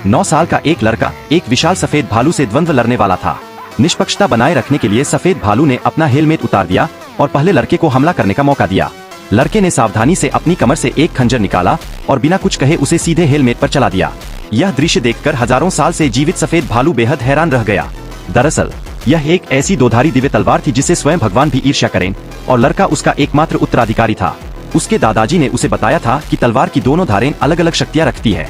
9 साल का एक लड़का एक विशाल सफेद भालू से द्वंद्व लड़ने वाला था। निष्पक्षता बनाए रखने के लिए सफेद भालू ने अपना हेलमेट उतार दिया और पहले लड़के को हमला करने का मौका दिया। लड़के ने सावधानी से अपनी कमर से एक खंजर निकाला और बिना कुछ कहे उसे सीधे हेलमेट पर चला दिया। यह दृश्य देखकर हजारों साल से जीवित सफेद भालू बेहद हैरान रह गया। दरअसल यह एक ऐसी दोधारी दिव्य तलवार थी जिसे स्वयं भगवान भी ईर्ष्या करें, और लड़का उसका एकमात्र उत्तराधिकारी था। उसके दादाजी ने उसे बताया था कि तलवार की दोनों धारें अलग अलग शक्तियां रखती है।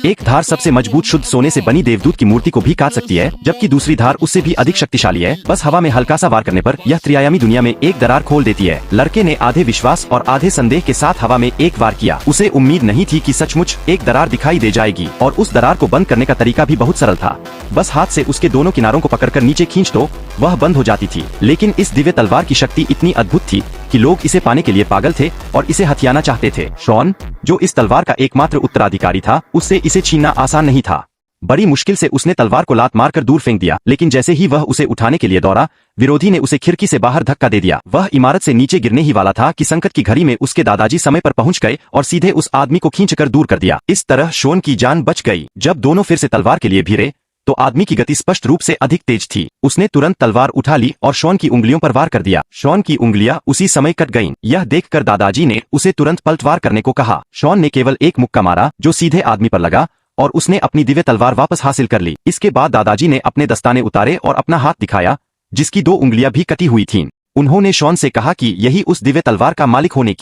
एक धार सबसे मजबूत शुद्ध सोने से बनी देवदूत की मूर्ति को भी काट सकती है, जबकि दूसरी धार उससे भी अधिक शक्तिशाली है। बस हवा में हल्का सा वार करने पर यह त्रिआयामी दुनिया में एक दरार खोल देती है। लड़के ने आधे विश्वास और आधे संदेह के साथ हवा में एक वार किया। उसे उम्मीद नहीं थी कि सचमुच एक दरार दिखाई दे जाएगी, और उस दरार को बंद करने का तरीका भी बहुत सरल था। बस हाथ से उसके दोनों किनारों को पकड़कर नीचे खींच तो वह बंद हो जाती थी। लेकिन इस दिव्य तलवार की शक्ति इतनी अद्भुत थी कि लोग इसे पाने के लिए पागल थे और इसे हथियाना चाहते थे। शॉन, जो इस तलवार का एकमात्र उत्तराधिकारी था, उससे इसे छीनना आसान नहीं था। बड़ी मुश्किल से उसने तलवार को लात मारकर दूर फेंक दिया, लेकिन जैसे ही वह उसे उठाने के लिए दौड़ा, विरोधी ने उसे खिड़की से बाहर धक्का दे दिया। वह इमारत से नीचे गिरने ही वाला था कि संकट की घड़ी में उसके दादाजी समय पर पहुंच गए और सीधे उस आदमी को खींचकर दूर कर दिया। इस तरह शॉन की जान बच गई। जब दोनों फिर से तलवार के लिए भिड़े तो आदमी की गति स्पष्ट रूप से अधिक तेज थी। उसने तुरंत तलवार उठा ली और शॉन की उंगलियों पर वार कर दिया। शॉन की उंगलियां उसी समय कट गईं। यह देखकर दादाजी ने उसे तुरंत पलटवार करने को कहा। शॉन ने केवल एक मुक्का मारा जो सीधे आदमी पर लगा, और उसने अपनी दिव्य तलवार वापस हासिल कर ली। इसके बाद दादाजी ने अपने दस्ताने उतारे और अपना हाथ दिखाया, जिसकी 2 उंगलियां भी कटी हुई थीं। उन्होंने शॉन से कहा कि यही उस दिव्य तलवार का मालिक होने की